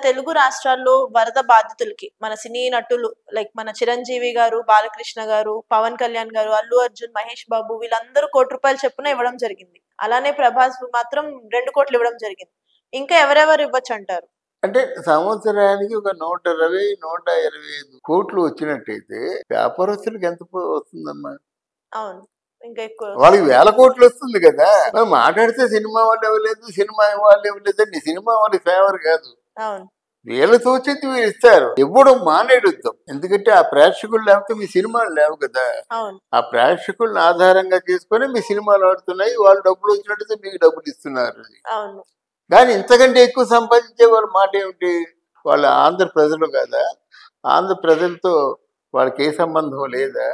తెలుగు రాష్ట్రాల్లో వరద బాధితులకి మన సినీ నటులు లైక్ మన చిరంజీవి గారు, బాలకృష్ణ గారు, పవన్ కళ్యాణ్ గారు, అల్లు అర్జున్, మహేష్ బాబు వీళ్ళందరూ ₹1,00,00,000 చొప్పున ఇవ్వడం జరిగింది. అలానే ప్రభాస్ మాత్రం 2 కోట్లు ఇవ్వడం జరిగింది. ఇంకా ఎవరెవరు ఇవ్వచ్చు అంటారు? అంటే సంవత్సరానికి ఒక 120, 125 కోట్లు వచ్చినట్టయితే వ్యాపారస్తులకు ఎంత వస్తుందమ్మా? అవును. ఇంకా ఎక్కువ వాళ్ళకి వేల కోట్లు వస్తుంది కదా. మనం మాట్లాడితే సినిమా వాళ్ళు ఇవ్వలేదు, సినిమా వాళ్ళు ఇవ్వలేదు అని సినిమా వాళ్ళకి ఫేవర్ కాదు. అవును. వీళ్ళు తోచేది వీళ్ళు ఇస్తారు. ఇవ్వడం మానేడుద్దాం. ఎందుకంటే ఆ ప్రేక్షకులు లేకపోతే మీ సినిమాలు లేవు కదా. అవును. ఆ ప్రేక్షకులను ఆధారంగా చేసుకొని మీ సినిమాలు ఆడుతున్నాయి. వాళ్ళు డబ్బులు వచ్చినట్టయితే మీకు డబ్బులు ఇస్తున్నారు. అవును. కానీ ఇంతకంటే ఎక్కువ సంపాదించే వాళ్ళ మాట ఏమిటి? వాళ్ళ ఆంధ్ర ప్రజలు కదా. ఆంధ్ర ప్రజలతో వాళ్ళకి ఏ సంబంధం లేదా?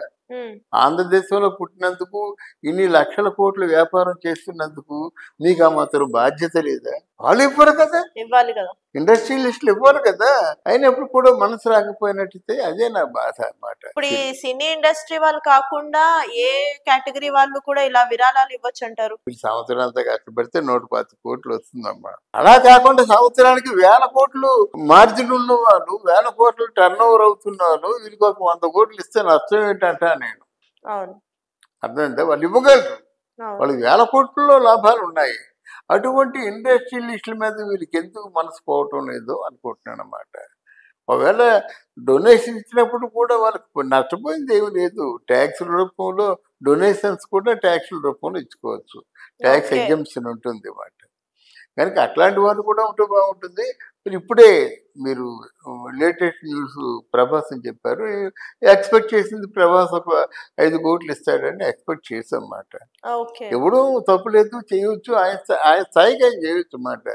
ఆంధ్రదేశంలో పుట్టినందుకు ఇన్ని లక్షల కోట్ల వ్యాపారం చేస్తున్నందుకు మీకు ఆ మాత్రం బాధ్యత లేదా? వాళ్ళు ఇవ్వరు కదా, ఇవ్వాలి కదా, ఇండస్ట్రియలిస్టులు ఇవ్వరు కదా. అయినప్పుడు కూడా మనసు రాకపోయినట్టయితే అదే నా బాధ అన్నమాట. ఇప్పుడు ఈ సినీ ఇండస్ట్రీ వాళ్ళు కాకుండా ఏ కేటగిరీ వాళ్ళు కూడా ఇలా విరాళాలు ఇవ్వచ్చు అంటారు? సంవత్సరం అంతా కష్టపడితే 125 కోట్లు వస్తుందమ్మా. అలా కాకుండా సంవత్సరానికి 1000 కోట్లు మార్జిన్ ఉన్న వాళ్ళు, 1000 కోట్లు టర్న్ ఓవర్ అవుతున్న వాళ్ళు వీళ్ళకి ఒక 100 కోట్లు ఇస్తే నష్టం ఏంటంటా నేను. అవును. అర్థమైందా? వాళ్ళు ఇవ్వగలరు, వాళ్ళకి 1000 కోట్లలో లాభాలు ఉన్నాయి. అటువంటి ఇండస్ట్రియలిస్టుల మీద వీళ్ళకి ఎందుకు మనసు పోవటం లేదు అనుకుంటున్నాను అన్నమాట. ఒకవేళ డొనేషన్ ఇచ్చినప్పుడు కూడా వాళ్ళకి నష్టపోయింది ఏమి లేదు. ట్యాక్స్ రూపంలో డొనేషన్స్ కూడా ట్యాక్స్ రూపంలో ఇచ్చుకోవచ్చు. ట్యాక్స్ ఎగ్జంప్షన్ ఉంటుంది అన్నమాట. కనుక అట్లాంటి వాళ్ళు కూడా ఉంటే బాగుంటుంది. ఇప్పుడే మీరు లేటెస్ట్ న్యూస్ ప్రభాస్ అని చెప్పారు. ఎక్స్పెక్ట్ చేసింది ప్రభాస్ ఒక 5 కోట్లు ఇస్తాడని ఎక్స్పెక్ట్ చేసాం అన్నమాట. ఎవడూ తప్పులేదు, చేయొచ్చు, ఆయన స్థాయికి ఆయన చేయొచ్చు అన్నమాట.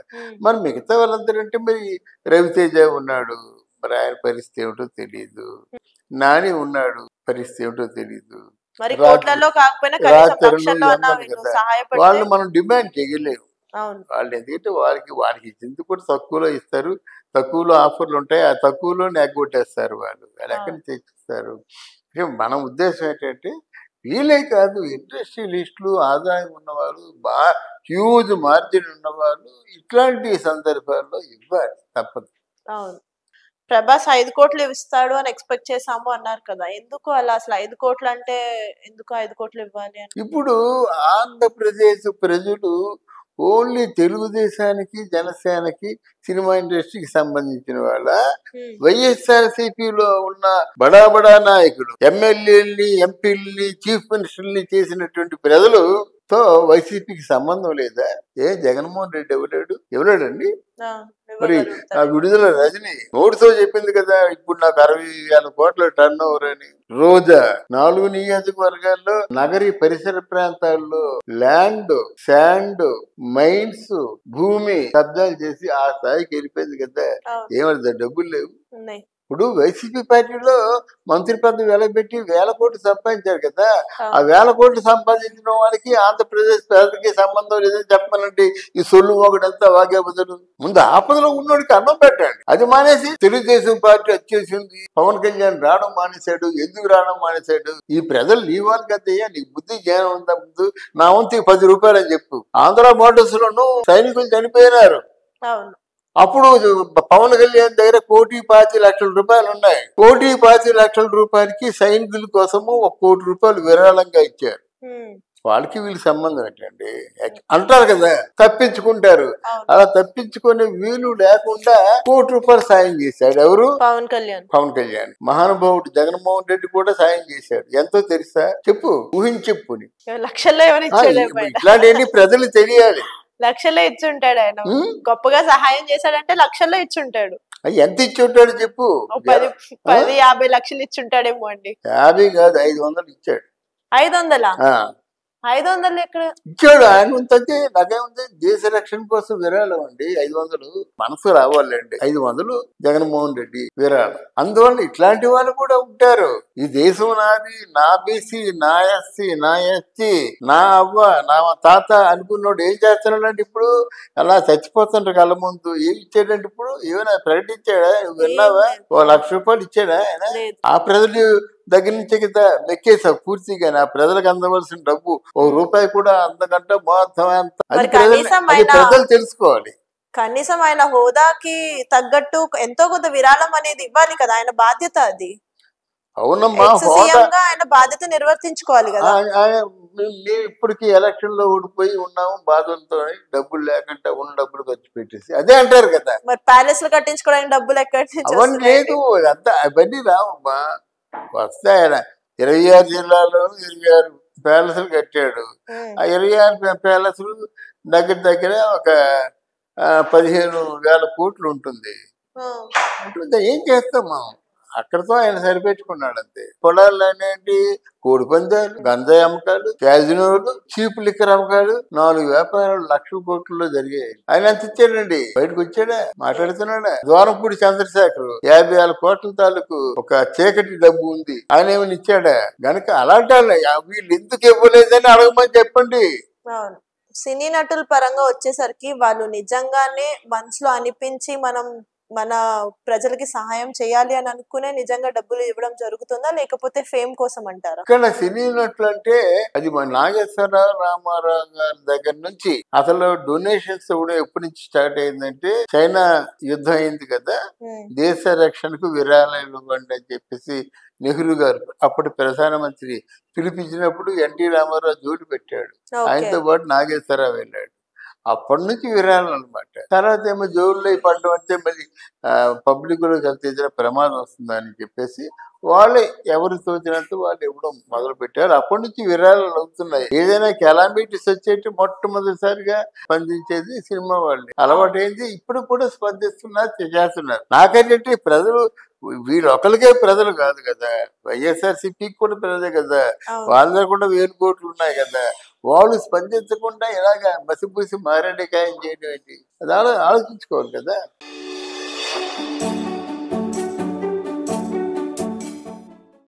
మరి మిగతా వాళ్ళందరంటే మరి రవితేజ ఉన్నాడు, మరి ఆయన పరిస్థితి ఏమిటో తెలియదు. నాని ఉన్నాడు, పరిస్థితి ఏమిటో తెలియదు. వాళ్ళు మనం డిమాండ్ చేయలేము. వాళ్ళు ఎందుకంటే వాళ్ళకి ఇచ్చింది కూడా తక్కువలో ఇస్తారు, తక్కువలో ఆఫర్లు ఉంటాయి, ఆ తక్కువలో నెగ్గొట్టేస్తారు. వాళ్ళు ఎక్కడి నుంచి తెచ్చిస్తారు. మన ఉద్దేశం ఏంటంటే వీలే కాదు, ఇండస్ట్రియలిస్టులు, ఆదాయం ఉన్నవాళ్ళు, హ్యూజ్ మార్జిన్ ఉన్నవాళ్ళు ఇట్లాంటి సందర్భాల్లో ఇవ్వాలి, తప్పదు. ప్రభాస్ 5 కోట్లు ఇస్తాడు అని ఎక్స్పెక్ట్ చేసాము అన్నారు కదా, ఎందుకు అలా? అసలు 5 కోట్లు అంటే ఎందుకు 5 కోట్లు ఇవ్వాలి అని? ఇప్పుడు ఆంధ్రప్రదేశ్ ప్రజలు ఓన్లీ తెలుగుదేశానికి, జనసేనకి, సినిమా ఇండస్ట్రీకి సంబంధించిన వాళ్ళ, వైఎస్ఆర్సీపీలో ఉన్న బడా బడా నాయకులు, ఎమ్మెల్యేలని, ఎంపీలని, చీఫ్ మినిస్టర్ని చేసినటువంటి ప్రజలతో వైసీపీకి సంబంధం లేదా? జగన్మోహన్ రెడ్డి ఎవడాడండి? మరి ఆ విడుదల రజని నోటితో చెప్పింది కదా, ఇప్పుడు నాకు 60,000 కోట్ల టర్న్ ఓవర్ అని. రోజా 4 నియోజకవర్గాల్లో నగరీ పరిసర ప్రాంతాల్లో ల్యాండ్, శాండ్, మైన్స్, భూమి కబ్జాలు చేసి ఆ స్థాయికి వెళ్ళిపోయింది కదా. ఏమన్నా డబ్బులు లేవు? ఇప్పుడు వైసీపీ పార్టీలో మంత్రి పదవి వెలబెట్టి 1000 కోట్లు సంపాదించారు కదా. ఆ 1000 కోట్లు సంపాదించిన వాడికి ఆంధ్రప్రదేశ్ ప్రజలకి సంబంధం లేదని చెప్పాలంటే ఈ సొల్లు ఒకటంతా వాగే బదులు ముందు ఆపదలో ఉన్నోడికి అన్నం పెట్టండి. అది మానేసి తెలుగుదేశం పార్టీ వచ్చేసింది, పవన్ కళ్యాణ్ రావడం మానేశాడు, ఎందుకు రావడం మానేశాడు? ఈ ప్రజలు నీ వాళ్ళు కదయ్యా, నీకు బుద్ధి జ్ఞానం ఉందా? ముందు నా వంతు 10 రూపాయలు అని చెప్పు. ఆంధ్ర బోర్డర్స్ లోనూ సైనికులు చనిపోయినారు. అప్పుడు పవన్ కళ్యాణ్ దగ్గర 1,25,00,000 రూపాయలు ఉన్నాయి. 1,25,00,000 రూపాయలకి సైనికుల కోసము 1 కోటి రూపాయలు విరాళంగా ఇచ్చారు. వాళ్ళకి వీళ్ళకి సంబంధం ఏంటండి అంటారు కదా, తప్పించుకుంటారు. అలా తప్పించుకునే వీలు లేకుండా 1 కోటి రూపాయలు సాయం చేశాడు. ఎవరు? పవన్ కళ్యాణ్. మహానుభావుడు జగన్మోహన్ రెడ్డి కూడా సాయం చేశాడు. ఎంతో తెలుసా? చెప్పు, ఊహించి చెప్పు. ఇట్లాంటి ప్రజలు తెలియాలి. లక్షల్లో ఇచ్చుంటాడు ఆయన. గొప్పగా సహాయం చేశాడంటే లక్షల్లో ఇచ్చుంటాడు. ఎంత ఇచ్చుంటాడు చెప్పు? 10-50 లక్షలు ఇచ్చుంటాడేమో అండి. 50 కాదు, 500 ఇచ్చాడు. 500? 500 ఎక్కడ ఇచ్చాడు? ఆయన ఉంటుంది, నాకేముంది, దేశ రక్షణ కోసం విరాళం అండి. 500 మనసు రావాలండి. 500 జగన్మోహన్ రెడ్డి విరాళం. అందువల్ల ఇట్లాంటి వాళ్ళు కూడా ఉంటారు. ఈ దేశం నాది, నా బీసీ, నా ఎస్సీ, నా ఎస్టీ, నా అవ్వ, నా తాత అనుకున్నాడు ఏం చేస్తున్నాడంటే ఇప్పుడు అలా చచ్చిపోతుంటారు కళ్ళ ముందు. ఏమి ఇచ్చాడంటే ఇప్పుడు ఏమైనా ప్రకటించాడా? నువ్వు విన్నావా? 1,00,000 రూపాయలు ఇచ్చాడా ఆయన? ఆ ప్రజలు దగ్గర నుంచి కదా మెక్కేసావు పూర్తిగా. నా ప్రజలకు అందవలసిన డబ్బు 1 రూపాయి కూడా అంతకంటే మొత్తం అది ప్రజలు తెలుసుకోవాలి. కనీసం ఆయన హోదాకి తగ్గట్టు ఎంతో కొంత విరాళం అనేది ఇవ్వాలి కదా, ఆయన బాధ్యత అది. అవునమ్మా, సీఎం గా ఆయన బాధ్యత నిర్వర్తించుకోవాలి కదా. మేము ఇప్పటికి ఎలక్షన్ లో ఓడిపోయి ఉన్నాము, బాధలతో డబ్బులు లేకుండా ఉన్న డబ్బులు ఖర్చు పెట్టేసి అదే అంటారు కదా. మరి ప్యాలెస్ లో కట్టించుకోవడానికి డబ్బులు ఎక్కడి నుంచి అవన్నీ లేదు, అంతా అవన్నీ రావమ్మా. వస్తాయి. ఆయన 26 జిల్లాలోనూ 26 ప్యాలెస్లు కట్టాడు. ఆ 26 ప్యాలెస్లు దగ్గర దగ్గర ఒక 15,000 కోట్లు ఉంటుంది. ఏం చేస్తాం మనం? అక్కడతో ఆయన సరిపెట్టుకున్నాడు అంతే. పొలాలు అనేటి కోడిపందాలు, గంజాయి అమ్మకాలు, క్యాజినోలు, చీప్ లిక్కర్ అమ్మకాలు, 4 వ్యాపారాలు లక్షల కోట్లలో జరిగాయి. ఆయన అంత ఇచ్చాడండి. బయటకు వచ్చాడా, మాట్లాడుతున్నాడా? ద్వారంపూడి చంద్రశేఖర్ 50,000 కోట్ల తాలూకు ఒక చీకటి డబ్బు ఉంది, ఆయన ఏమైనా ఇచ్చాడా? గనక అలాంటి వీళ్ళు ఎందుకు ఇవ్వలేదని అడగమని చెప్పండి. సినీ నటుల పరంగా వచ్చేసరికి వాళ్ళు నిజంగానే మనసులో అనిపించి మన ప్రజలకి సహాయం చేయాలి అని అనుకునే నిజంగా డబ్బులు ఇవ్వడం జరుగుతుందా, లేకపోతే ఫేమ్ కోసం అంటారా? ఇక్కడ సినీ నటులు అంటే అది మన నాగేశ్వరరావు, రామారావు గారి దగ్గర నుంచి అసలు డొనేషన్స్ కూడా ఎప్పటి నుంచి స్టార్ట్ అయిందంటే, చైనా యుద్ధం అయింది కదా, దేశ రక్షణకు విరాళాలు ఇవ్వండి అని చెప్పేసి నెహ్రూ గారు అప్పటి ప్రధానమంత్రి పిలిపించినప్పుడు ఎన్టీ రామారావు జోడు పెట్టాడు. ఆయనతో పాటు నాగేశ్వరరావు వెళ్ళాడు. అప్పటి నుంచి విరాళం అనమాట. తర్వాత ఏమో జోరులో పడడం అంటే మళ్ళీ పబ్లిక్ లో కలిసి ప్రమాదం వస్తుందని చెప్పేసి వాళ్ళు ఎవరు తోచినంత వాళ్ళు ఇవ్వడం మొదలు పెట్టారు. అప్పటి నుంచి విరాళాలు అవుతున్నాయి. ఏదైనా కెలామిటీస్ వచ్చేటి మొట్టమొదటిసారిగా స్పందించేది సినిమా వాళ్ళని. అలవాటు అయింది. ఇప్పుడు కూడా స్పందిస్తున్నారు, చేస్తున్నారు. నాకేంటంటే ప్రజలు వీళ్ళు ఒకరికే ప్రజలు కాదు కదా, వైఎస్ఆర్సీపీకి కూడా ప్రజలే కదా, వాళ్ళ దగ్గర కూడా 1,000 కోట్లు ఉన్నాయి కదా. వాళ్ళు స్పందించకుండా ఇలాగా మసిపూసి మారేడుకాయం చేయడం ఏంటి? అది ఆలోచించుకోవాలి కదా.